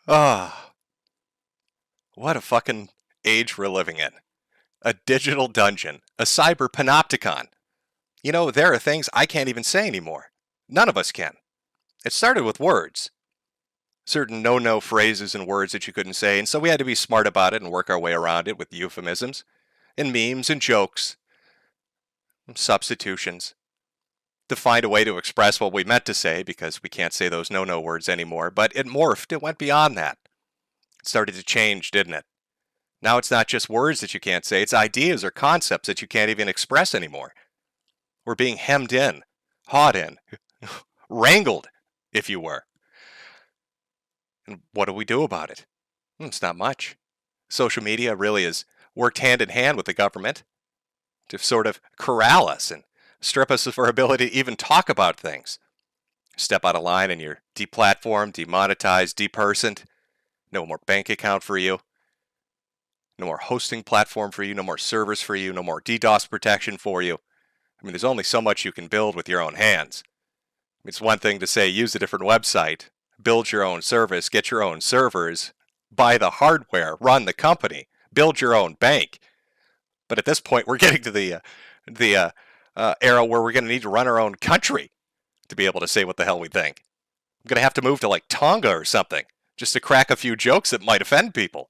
Ah, what a fucking age we're living in. A digital dungeon, a cyber panopticon. You know, there are things I can't even say anymore. None of us can. It started with words. Certain no-no phrases and words that you couldn't say, and so we had to be smart about it and work our way around it with euphemisms, and memes and jokes, and substitutions, to find a way to express what we meant to say because we can't say those no-no words anymore, but it morphed, it went beyond that. It started to change, didn't it? Now it's not just words that you can't say, it's ideas or concepts that you can't even express anymore. We're being hemmed in, hawed in, wrangled, if you were. And what do we do about it? It's not much. Social media really has worked hand in hand with the government to sort of corral us and strip us of our ability to even talk about things. Step out of line and you're deplatformed, demonetized, depersoned. No more bank account for you. No more hosting platform for you. No more servers for you. No more DDoS protection for you. I mean, there's only so much you can build with your own hands. It's one thing to say, use a different website, build your own service, get your own servers, buy the hardware, run the company, build your own bank. But at this point, we're getting to the era where we're going to need to run our own country to be able to say what the hell we think. I'm going to have to move to like Tonga or something just to crack a few jokes that might offend people.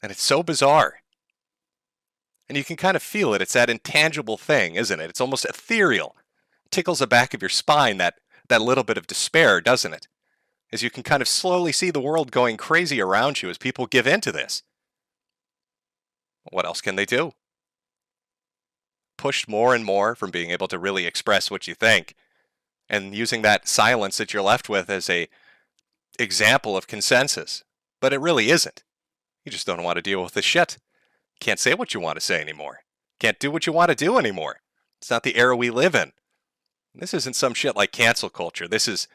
And it's so bizarre. And you can kind of feel it. It's that intangible thing, isn't it? It's almost ethereal. It tickles the back of your spine, that little bit of despair, doesn't it? As you can kind of slowly see the world going crazy around you as people give in to this. What else can they do? Pushed more and more from being able to really express what you think, and using that silence that you're left with as a example of consensus. But it really isn't. You just don't want to deal with the shit. Can't say what you want to say anymore. Can't do what you want to do anymore. It's not the era we live in. This isn't some shit like cancel culture. This is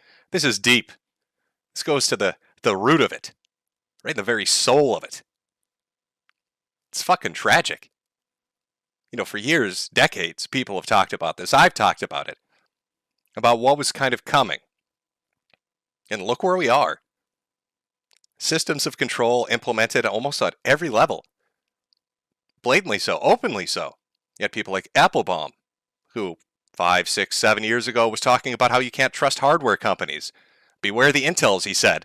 deep. This goes to the root of it. Right in the very soul of it. It's fucking tragic. You know, for years, decades, people have talked about this. I've talked about it. About what was kind of coming. And look where we are. Systems of control implemented almost at every level. Blatantly so, openly so. You had people like Applebaum, who 5, 6, 7 years ago was talking about how you can't trust hardware companies. Beware the intels, he said.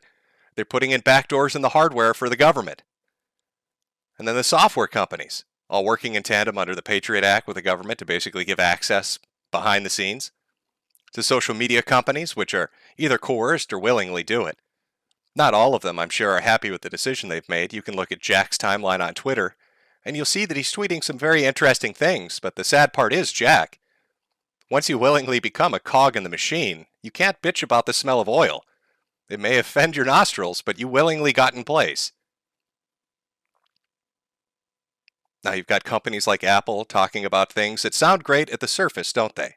They're putting in backdoors in the hardware for the government. And then the software companies, all working in tandem under the Patriot Act with the government to basically give access behind the scenes. To social media companies, which are either coerced or willingly do it. Not all of them, I'm sure, are happy with the decision they've made. You can look at Jack's timeline on Twitter, and you'll see that he's tweeting some very interesting things, but the sad part is, Jack, once you willingly become a cog in the machine, you can't bitch about the smell of oil. It may offend your nostrils, but you willingly got in place. Now you've got companies like Apple talking about things that sound great at the surface, don't they?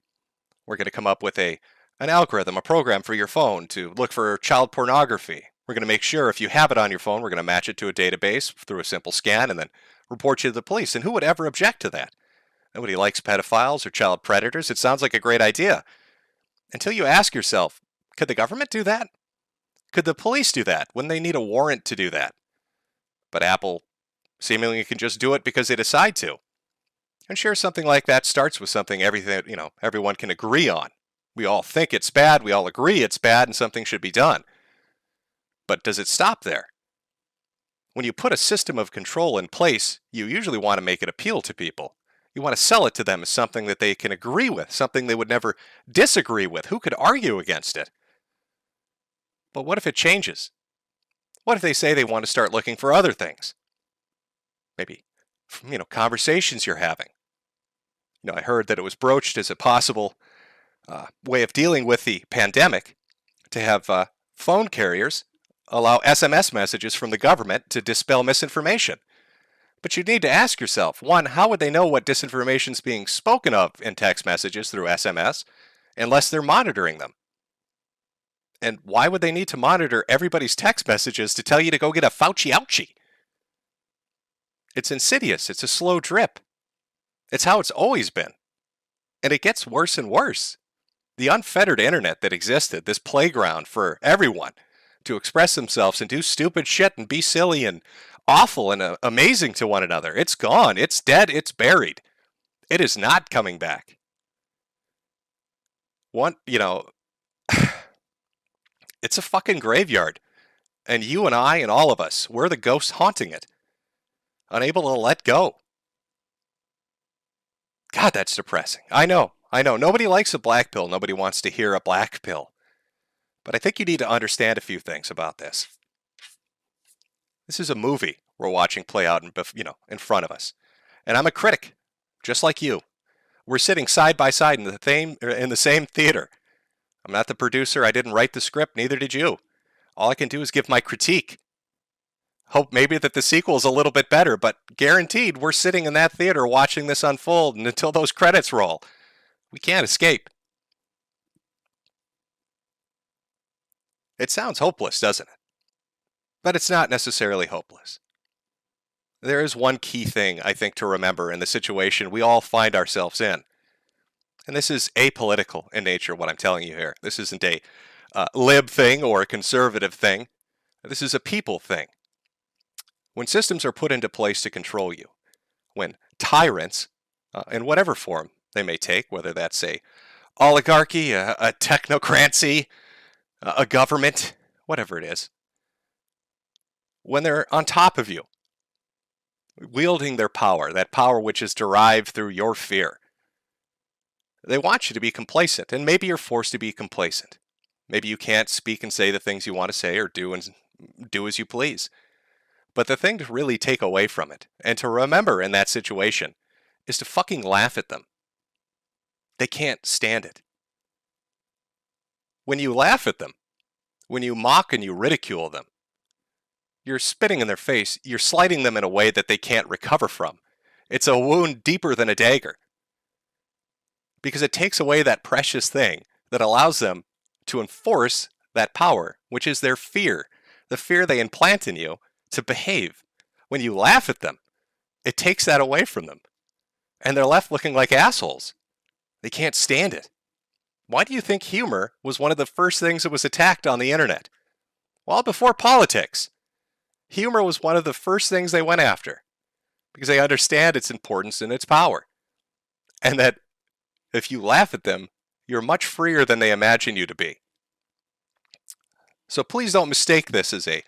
We're going to come up with an algorithm, a program for your phone to look for child pornography. We're going to make sure if you have it on your phone, we're going to match it to a database through a simple scan and then report you to the police. And who would ever object to that? Nobody likes pedophiles or child predators. It sounds like a great idea. Until you ask yourself, could the government do that? Could the police do that? Wouldn't they need a warrant to do that? But Apple seemingly can just do it because they decide to. And sure, something like that starts with something everyone can agree on. We all think it's bad, we all agree it's bad, and something should be done. But does it stop there? When you put a system of control in place, you usually want to make it appeal to people. You want to sell it to them as something that they can agree with, something they would never disagree with. Who could argue against it? But what if it changes? What if they say they want to start looking for other things? Maybe, conversations you're having. I heard that it was broached as a possible way of dealing with the pandemic to have phone carriers allow SMS messages from the government to dispel misinformation. But you need to ask yourself, one, how would they know what disinformation is being spoken of in text messages through SMS unless they're monitoring them? And why would they need to monitor everybody's text messages to tell you to go get a Fauci ouchie? It's insidious. It's a slow drip. It's how it's always been. And it gets worse and worse. The unfettered internet that existed, this playground for everyone, to express themselves and do stupid shit and be silly and awful and amazing to one another. It's gone. It's dead. It's buried. It is not coming back. It's a fucking graveyard. And you and I and all of us, we're the ghosts haunting it, unable to let go. God, that's depressing. I know. Nobody likes a black pill. Nobody wants to hear a black pill. But I think you need to understand a few things about this. This is a movie we're watching play out in front of us. And I'm a critic, just like you. We're sitting side by side in the same theater. I'm not the producer. I didn't write the script. Neither did you. All I can do is give my critique. Hope maybe that the sequel is a little bit better, but guaranteed we're sitting in that theater watching this unfold, and until those credits roll, we can't escape. It sounds hopeless, doesn't it? But it's not necessarily hopeless. There is one key thing, I think, to remember in the situation we all find ourselves in. And this is apolitical in nature, what I'm telling you here. This isn't a lib thing or a conservative thing. This is a people thing. When systems are put into place to control you, when tyrants, in whatever form they may take, whether that's a oligarchy, a technocracy, a government, whatever it is, when they're on top of you, wielding their power, that power which is derived through your fear, they want you to be complacent, and maybe you're forced to be complacent. Maybe you can't speak and say the things you want to say or do as you please. But the thing to really take away from it, and to remember in that situation, is to fucking laugh at them. They can't stand it. When you laugh at them, when you mock and you ridicule them, you're spitting in their face, you're slighting them in a way that they can't recover from. It's a wound deeper than a dagger. Because it takes away that precious thing that allows them to enforce that power, which is their fear, the fear they implant in you to behave. When you laugh at them, it takes that away from them. And they're left looking like assholes. They can't stand it. Why do you think humor was one of the first things that was attacked on the internet? Well, before politics. Humor was one of the first things they went after. Because they understand its importance and its power. And that if you laugh at them, you're much freer than they imagine you to be. So please don't mistake this as a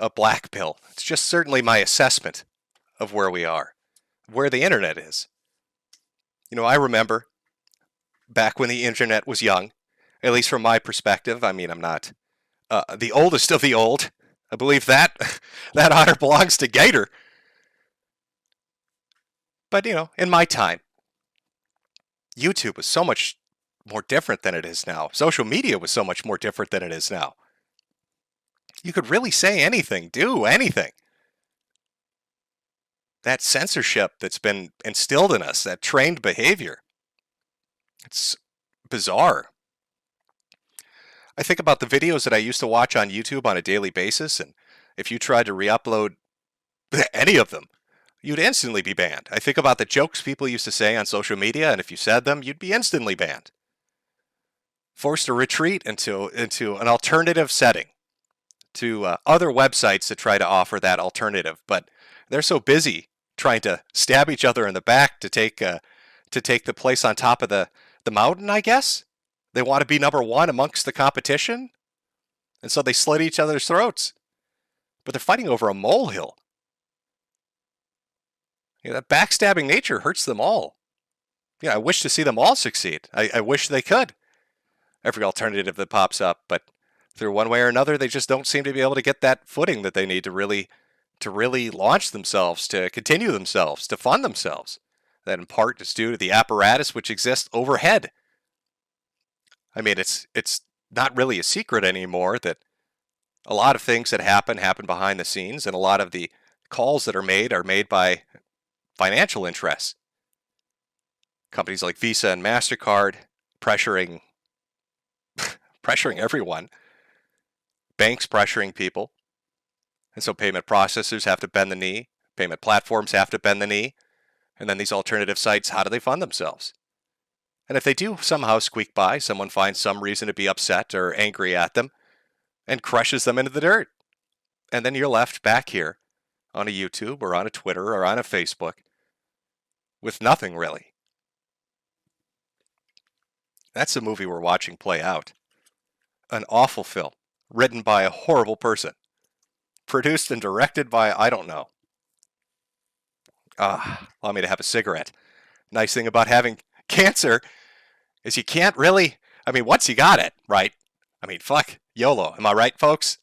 black pill. It's just certainly my assessment of where we are, where the internet is. I remember back when the internet was young, at least from my perspective. I mean, I'm not the oldest of the old. I believe that honor belongs to Gator. But, in my time, YouTube was so much more different than it is now. Social media was so much more different than it is now. You could really say anything, do anything. That censorship that's been instilled in us, that trained behavior, it's bizarre. I think about the videos that I used to watch on YouTube on a daily basis, and if you tried to re-upload any of them, you'd instantly be banned. I think about the jokes people used to say on social media, and if you said them, you'd be instantly banned. Forced to retreat into an alternative setting, to other websites that try to offer that alternative, but they're so busy trying to stab each other in the back to take the place on top of the mountain, I guess. They want to be number one amongst the competition, and so they slit each other's throats. But they're fighting over a molehill. That backstabbing nature hurts them all. I wish to see them all succeed. I wish they could. Every alternative that pops up, but through one way or another, they just don't seem to be able to get that footing that they need to really launch themselves, to continue themselves, to fund themselves. That in part is due to the apparatus which exists overhead. I mean, it's not really a secret anymore that a lot of things that happen behind the scenes, and a lot of the calls that are made by financial interests. Companies like Visa and MasterCard pressuring everyone. Banks pressuring people. And so payment processors have to bend the knee. Payment platforms have to bend the knee. And then these alternative sites, how do they fund themselves? And if they do somehow squeak by, someone finds some reason to be upset or angry at them, and crushes them into the dirt. And then you're left back here on a YouTube or on a Twitter or on a Facebook with nothing really. That's the movie we're watching play out. An awful film, written by a horrible person, produced and directed by I don't know. Allow me to have a cigarette. Nice thing about having cancer is you can't really, I mean, once you got it, right? I mean, fuck, YOLO. Am I right, folks?